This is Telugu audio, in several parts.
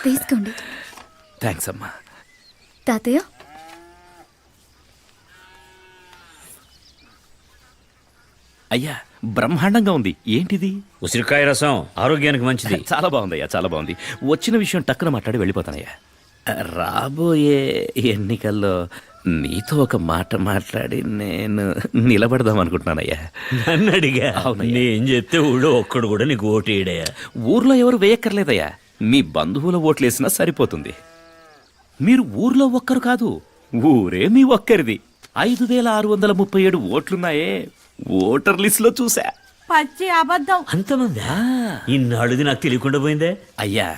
తీసుకోండి. థ్యాంక్స్ అమ్మా. తాతయ్య, అయ్యా బ్రహ్మాండంగా ఉంది. ఏంటిది? ఉసిరికాయ రసం ఆరోగ్యానికి మంచిది. చాలా బాగుందయ్యా, చాలా బాగుంది. వచ్చిన విషయం టక్కున మాట్లాడి వెళ్ళిపోతానయ్యా. రాబోయే ఎన్నికల్లో నీతో ఒక మాట మాట్లాడి నేను నిలబడదాం అనుకుంటున్నానయ్యా. నన్ను అడిగా? అవునయ్యా. నేను చెప్తే ఊళ్ళో ఒక్కడు కూడా నీకు ఓటు వేయడయ్యా. ఊర్లో ఎవరు వేయక్కర్లేదయ్యా, మీ బంధువుల ఓట్లేసినా సరిపోతుంది. మీరు ఊర్లో ఒక్కరు కాదు, ఊరే మీ ఒక్కరిది. 5637 ఓట్లున్నాయే, ఓటర్ లిస్ట్ లో చూసా. పచ్చి అబద్ధం. అంతమందా? ఇన్నాళ్ళుది నాకు తెలియకుండా పోయిందే. అయ్యా,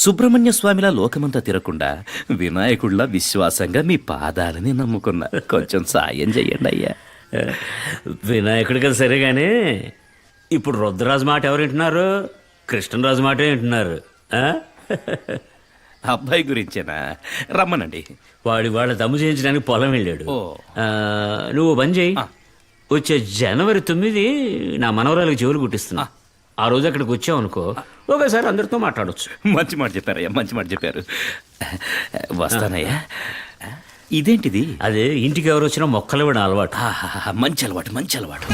సుబ్రహ్మణ్య స్వామిలా లోకమంతా తిరగకుండా వినాయకుడిలా విశ్వాసంగా మీ పాదాలని నమ్ముకున్నా. కొంచెం సాయం చెయ్యండి అయ్యా. వినాయకుడి కదా సరే గానీ, ఇప్పుడు రుద్రరాజు మాట ఎవరు వింటున్నారు? కృష్ణరాజు మాట వింటున్నారు. ఆ? అబ్బాయి గురించేనా? రమ్మనండి. వాడి వాళ్ళ దమ్ము చేయించడానికి పొలం వెళ్ళాడు. ఓ. నువ్వు బంద్ చేయి. వచ్చే జనవరి 9 నా మనవరాలకు చెవులు కుట్టిస్తున్నా. ఆ రోజు అక్కడికి వచ్చావు అనుకో, ఒకసారి అందరితో మాట్లాడొచ్చు. మంచి మాట చెప్పారయ్యా, మంచి మాట చెప్పారు. వస్తానయ్యా. ఇదేంటిది? అదే ఇంటికి ఎవరు వచ్చినా మొక్కలు ఇవ్వడం అలవాటు. ఆహాహా, మంచి అలవాటు, మంచి అలవాటు.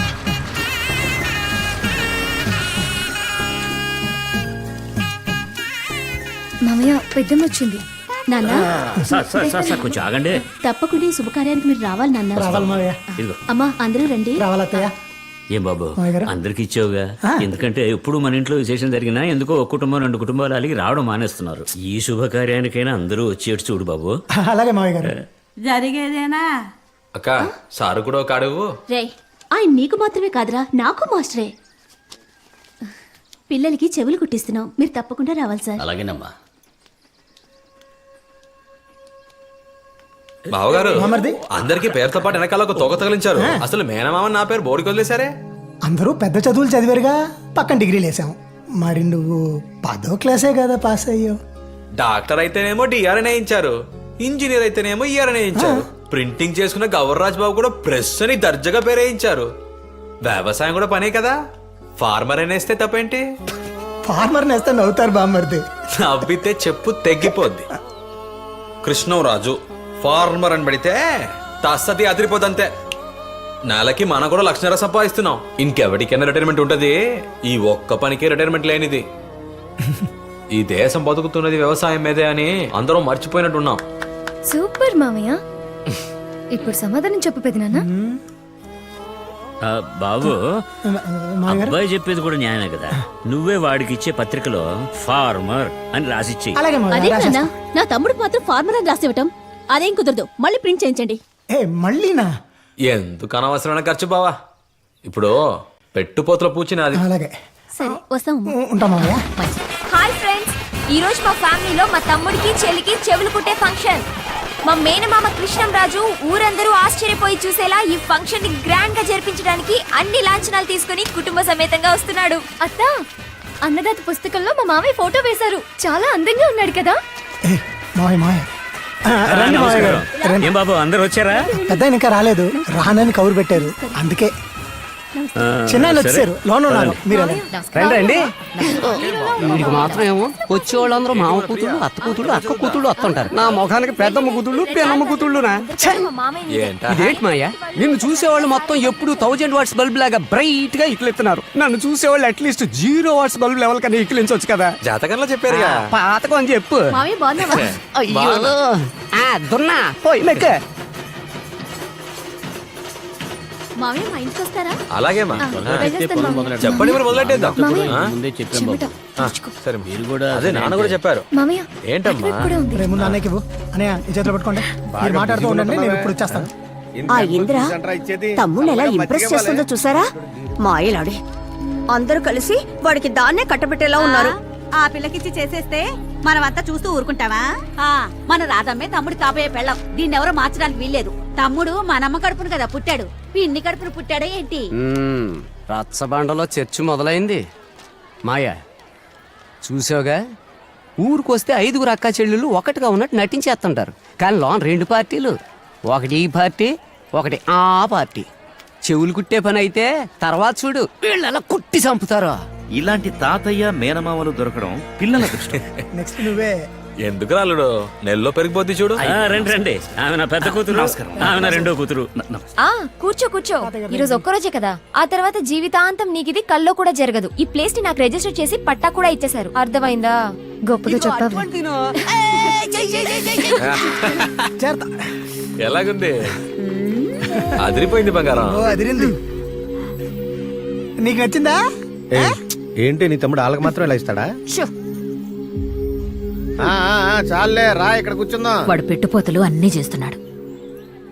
మామయ్య పెద్దమ్మ వచ్చింది. నాన్న, సార్ కొంచెం ఆగండి. తప్పకుండా ఈ శుభకార్యానికి మీరు రావాలి నాన్న. రావాలి మావయ్య. ఇదిగో. అమ్మా అందరూ రండి. రావాలత్తయ్య. ఏం బాబు, మామయ్య గారు. అందరికి ఇచ్చావుగా? ఎందుకంటే ఎప్పుడు మన ఇంట్లో విశేషం జరిగినా ఎందుకో ఒక కుటుంబం 2 కుటుంబాలు అలిగి రావడం మానేస్తున్నారు. ఈ శుభకార్యానికైనా అందరూ వచ్చేట్టు చూడు బాబు. అలాగే మావయ్య గారు. జరిగేదేనా? అక్క సారు కూడా ఒక అడుగు. రే, ఆయన నీకు మాత్రమే కాదురా, నాకు మాస్టరే. పిల్లలకి చెవులు కుట్టిస్తున్నాం, మీరు తప్పకుండా రావాలి సార్. అలాగేనమ్మా. బావగారు మామర్ది. అందరికి పేరుతో పాటు వెనకాల ఒక తోక తగిలించారు. అసలు మేనమామ నా పేరు బోడికి వదిలేశారే. అందరూ పెద్ద చదువులు చదివారుగా, పక్కన డిగ్రీలు వేసాం. మరి నువ్వు 10వ క్లాసే కదా పాస్ అయ్యావు. డాక్టర్ అయితేనేమో డిఆర్ఎన్ వేయించారు, ఇంజనీర్ అయితేనేమో ఈఆర్ఎన్ వేయించారు, ప్రింటింగ్ చేసుకున్న గవర్రాజ్ బాబు కూడా ప్రెస్ అని దర్జాగా పేరేయించారు. వ్యవసాయం కూడా పనే కదా, ఫార్మర్ అనేస్తే తప్పేంటి? ఫార్మర్ నేస్తే నవ్వుతారు బామ్మర్ది. నవ్వితే చెప్పు తెగిపోద్ది. కృష్ణరాజు ఫార్మర్ అని పడితే తస్తతి అదిరిపోదంతే. నెలకి మనం కూడా 1,00,000 సంపాదిస్తున్నాం. ఇంకెవరికైనా రిటైర్మెంట్ ఉంటది, ఈ ఒక్క పనికి రిటైర్మెంట్ లేనిది. ఈ దేశం బతుకుతున్నది వ్యవసాయం మీదే అని అందరం మర్చిపోయినట్టున్నాం. సూపర్ మామయ్య. ఇప్పుడు సమాధానం చెప్పు పెదనాన్న. బాబు, అబ్బాయి చెప్పేది కూడా న్యాయమే కదా. నువ్వే వాడికి ఇచ్చే పత్రికలో ఫార్మర్ అని రాసిచ్చేయి. అలాగే మావయ్య, అదే నాన్న, రాసేస్తా. నా తమ్ముడికి మాత్రం ఫార్మర్ అని రాసివ్వటం అదేం కుదరదు. మళ్ళీ ప్రింట్ చేయించండి. ఏ మళ్ళీనా? ఎందుకు అనవసరమైన ఖర్చు బావా, ఇప్పుడు పెట్టుపోతల పూచినది. అలాగే సరే వస్తాం. ఉంటాం మావయ్య. హాయ్ ఫ్రెండ్స్, ఈ రోజు మా ఫ్యామిలీలో మా తమ్ముడికి చెల్లికి చెవులు కుట్టే ఫంక్షన్. మా మేనమామ కృష్ణంరాజు ఊరందరూ ఆశ్చర్యపోయి చూసేలా ఈ ఫంక్షన్ ని గ్రాండ్ గా జరిపించడానికి అన్ని లాంఛనాలు తీసుకుని కుటుంబ సమేతంగా వస్తున్నాడు. అత్త, అన్నదాత పుస్తకంలో మా మామయ్య ఫోటో వేశారు. చాలా అందంగా ఉన్నాడు కదా. ఏ మావయ్య మావయ్య, రండి మావయ్య గారు, రండి. ఏం బాబు, అందరు వచ్చారా? పెద్ద ఇంకా రాలేదు, రానని కౌరు పెట్టారు, అందుకే. చిన్న వచ్చారు, లోన్ ఉన్నారు. మీరు రండి. వీడికి మాత్రం ఏమో వచ్చే వాళ్ళందరూ మామ కూతుళ్ళు, అత్త కూతుళ్ళు, అక్క కూతుళ్ళు వస్తుంటారు. నా ముఖానికి పెద్దమ్మ కూతుళ్ళు, పెన్నమ్మ కూతుళ్ళునా? ఇదేంటి మాయ, నిన్ను చూసేవాళ్ళు మొత్తం ఎప్పుడు 1000 వాట్స్ బల్బ్ లాగా బ్రైట్ గా ఇక్కిలిస్తున్నారు. నన్ను చూసేవాళ్ళు అట్లీస్ట్ 0 వాట్స్ బల్బ్ లెవెల్ కన్నా ఇక్కిలించవచ్చు కదా. జాతకంలో చెప్పారుగా. పాతకం అని చెప్పు. మామయ్య బాగున్నావా? అయ్యో దున్నా పోయి మెక్క. మామయ్య మా ఇంటికి వస్తారా? అలాగేమా, వెళ్ళొస్తాను మామయ్య. చెప్పండి మరి మొదలెట్టేద్దాం. ముందే చెప్పాను బాబు. సరే, మీరు కూడా అదే నాన్న కూడా చెప్పారు. మామయ్య ఏంటమ్మా? అటువైపు కూడా ఉంది. ముందు అన్నయ్యకి ఇవ్వు. అన్నయ్య ఈ చేతిలో పట్టుకోండి, మీరు మాట్లాడుతూ ఉండండి, నేను ఇప్పుడు వచ్చేస్తాను. ఆ ఇంద్ర తమ్ముడు ఎలా ఇంప్రెస్ చేస్తుందో చూసారా? మాయలాడి అందరూ కలిసి వాడికి దాన్నే కట్టబెట్టేలా ఉన్నారు. ఆ పిల్లకిచ్చి చేసేస్తే మనమంతా చూస్తూ ఊరుకుంటావా? మన రాధమ్మే తమ్ముడు కాబోయే పెళ్ళం. దీన్ని ఎవరో మార్చడానికి వీల్లేదు. తమ్ముడు మనమ్మ కడుపును కదా పుట్టాడు, పిన్ని కడుపును పుట్టాడే ఏంటి? రచ్చబండలో చర్చ్ మొదలైంది. మాయ చూసావుగా, ఊరికొస్తే 5 అక్కా చెల్లెళ్ళు ఒకటిగా ఉన్నట్టు నటించేస్తుంటారు. కానీ లోన్ 2 పార్టీలు, ఒకటి ఈ పార్టీ, ఒకటి ఆ పార్టీ. చెవులు కుట్టే పని అయితే తర్వాత చూడు వీళ్ళు ఎలా కుట్టి చంపుతారో. ఇలాంటి తాతయ్య మేనమామలు దొరకడం పిల్లల దృష్టం. నెక్స్ట్ నువ్వే. ఎందుకు రాలుడు నెలలో పెరిగిపోద్ది చూడు. రండి రండి, ఆమె నా పెద్ద కూతురు, నమస్కారం. ఆమె నా రెండో కూతురు. ఆ కూర్చో కూర్చో. ఈ రోజు ఒక్కరోజే కదా, ఆ తర్వాత జీవితాంతం నీకిది కల్లో కూడా జరగదు. ఈ ప్లేస్ ని నాకు రిజిస్టర్ చేసి పట్టా కూడా ఇచ్చేశారు. అర్థమైందా? గొప్పగా చెప్పావు. అటువంటినో. చేరతా. ఎలాగుంది? అదిరిపోయింది బంగారం. ఓ అదిరింది. నీకు నచ్చిందా? ఏంటి నీ తమ్ముడు వాళ్ళకి మాత్రం ఇలా ఇస్తాడా? షో. చాలే రా ఇక్కడ కూర్చుందాం. వాడు పెట్టుపోతలు అన్నీ చేస్తున్నాడు.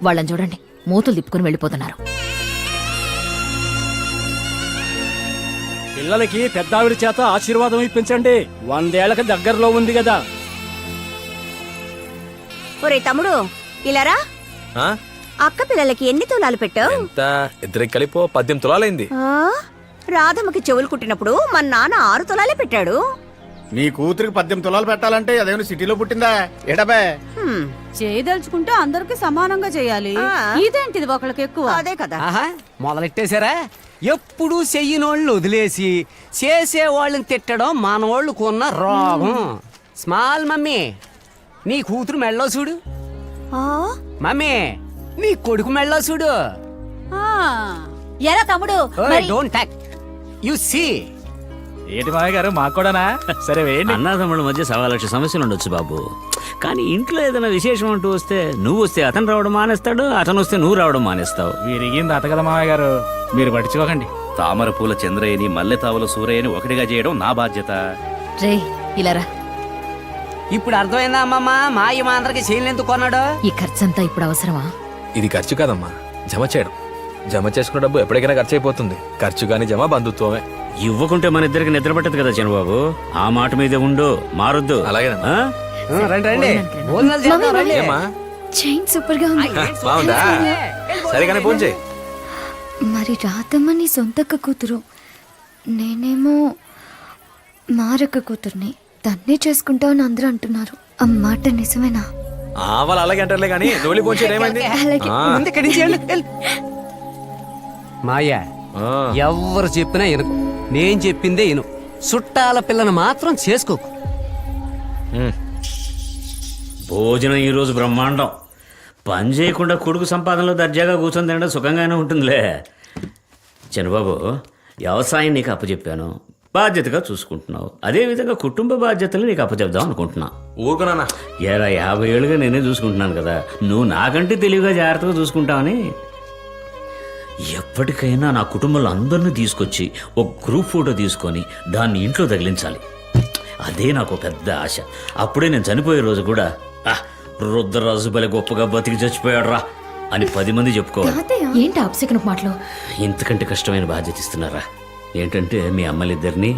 వాళ్ళని చూడండి, మూతులు తిప్పుకుని వెళ్ళిపోతున్నారు. పిల్లలకి పెద్దావిడి చేత ఆశీర్వాదం ఇప్పించండి. 100 ఏళ్లకు దగ్గరలో ఉంది కదా. ఒరే తమ్ముడు, ఇలారా. ఆ? అక్క పిల్లలకి ఎన్ని తులాలు పెట్టావు? ఎంత? ఇద్దరికి కలిపో 18 తులాలైంది. రాధమ్మకి చెవులు కుట్టినప్పుడు మన నాన్న 6 తులాలే పెట్టాడు. నీ కూతురికి 18 తులాలు పెట్టాలంటే అదేమైనా సిటీలో పుట్టిందా? ఎడబే చేయదలుచుకుంటే అందరికి సమానంగా చేయాలి. ఇదేంటిది ఒకళ్ళకి ఎక్కువ? అదే కదా. ఆహా, మొదలెట్టేశారా? ఎప్పుడు చెయ్యినోళ్ళని వదిలేసి చేసేవాళ్ళని తిట్టడం మనవాళ్ళకు ఉన్న రోగం. స్మాల్ మమ్మీ, నీ కూతురు మెళ్ళో చూడు. మమ్మీ, నీ కొడుకు మెళ్ళో చూడు. ఎరా తమ్ముడు, మరి డోంట్ టాక్, యు సీ. ఏంటి మామయ్య గారు, మాకు కూడానా? సరే వేయండి. అన్నదమ్ముల మధ్య 1,00,000 సమస్యలు ఉండొచ్చు బాబు, కానీ ఇంట్లో ఏదైనా విశేషం అంటూ వస్తే నువ్వు వస్తే అతను రావడం మానేస్తాడు, అతను వస్తే నువ్వు రావడం మానేస్తావు. విరిగింది అత కదా మామయ్య గారు, మీరు పట్టించుకోకండి. తామర పూల చంద్రయ్యని మల్లె తావుల సూరయ్యని ఒకటిగా చేయడం నా బాధ్యత. రే ఇలారా. ఇప్పుడు అర్థమైందా అమ్మమ్మ, మా అందరికి చేయలు ఎందుకు కొన్నాడు? ఈ ఖర్చంతా ఇప్పుడు అవసరమా? ఇది ఖర్చు కాదమ్మా, జమ చేయడం. జమ చేసుకున్న డబ్బు ఎప్పటికైనా ఖర్చు అయిపోతుంది. ఖర్చు కాని జమ బంధుత్వమే. ఇవ్వకుంటే మన ఇద్దరికి నిద్ర పట్టదు కదా చంద్రబాబు. ఆ మాట మీదే ఉండు, మారొద్దు. అలాగేనమ్మా. ఆ? రండి రండి, భోజనాలు చేద్దాం, రండి. ఏమ్మా చైన్ సూపర్ గా ఉంది. బాగుందా? సరిగానే ఫోన్ చేయి. మరి రాధమ్మ నీ సొంతక్క కూతురు, నేనేమో మారక్క కూతుర్ని. తన్నే చేసుకుంటావు అని అందరూ అంటున్నారు. ఆ మాట నిజమేనా? వాళ్ళు అలాగే అంటారులే కానీ నువ్వు ఫోన్ చేయడం ఏమైంది? ముందు ఇక్కడి నుంచి వెళ్ళు, వెళ్ళు. మాయా, ఆ. ఎవ్వరు చెప్పినా వినకు, నేను చెప్పిందే విను. చుట్టాల పిల్లను మాత్రం చేసుకోకు. భోజనం ఈ రోజు బ్రహ్మాండం. పని చేయకుండా కొడుకు సంపాదనలో దర్జాగా కూర్చొని తినడం సుఖంగానే ఉంటుందిలే. చంద్రబాబు, వ్యవసాయం నీకు అప్పచెప్పాను, బాధ్యతగా చూసుకుంటున్నావు. అదేవిధంగా కుటుంబ బాధ్యతలు నీకు అప్పచెప్దాం అనుకుంటున్నా. ఊరుకున్నానా? 50 ఏళ్ళుగా నేనే చూసుకుంటున్నాను కదా, నువ్వు నాకంటే తెలివిగా జాగ్రత్తగా చూసుకుంటావని. ఎప్పటికైనా నా కుటుంబంలో అందరినీ తీసుకొచ్చి ఒక గ్రూప్ ఫోటో తీసుకొని దాన్ని ఇంట్లో తగిలించాలి. అదే నాకు పెద్ద ఆశ. అప్పుడే నేను చనిపోయే రోజు కూడా రుద్రరాజు బలి గొప్పగా బతికి చచ్చిపోయాడు రా అని 10 మంది చెప్పుకోవాలి. ఏంటి అప్సెకన మాటలు? ఇంతకంటే కష్టమైన బాధ్యత ఇస్తున్నారా? ఏంటంటే మీ అమ్మలిద్దరిని,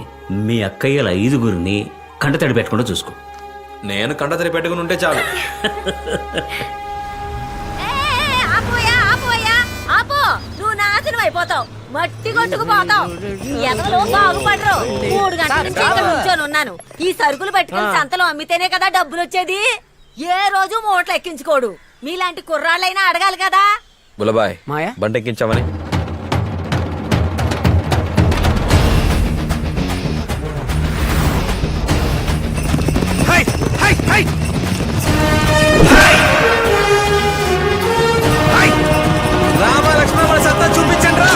మీ అక్కయ్యల 5గురిని కంటతడి పెట్టకుండా చూసుకో. నేను కంటతడి పెట్టుకుని ఉంటే చాలు. నువ్వు నాశనం అయిపోతావు, మట్టి కొట్టుకుపోతావు. ఎవరో బాగుపడరు. 3 గంటల నుంచి ఇక్కడ నుంచొని ఉన్నాను. ఈ సరుకులు పట్టుకుని సంతలో అమ్మితేనే కదా డబ్బులు వచ్చేది. ఏ రోజు మూటలు ఎక్కించుకోడు. మీలాంటి కుర్రాళ్ళైనా అడగాలి కదా. బులబాయ్, మాయా? బండి ఎక్కించామని. రామ లక్ష్మణ సత్తా చూపించండి రా.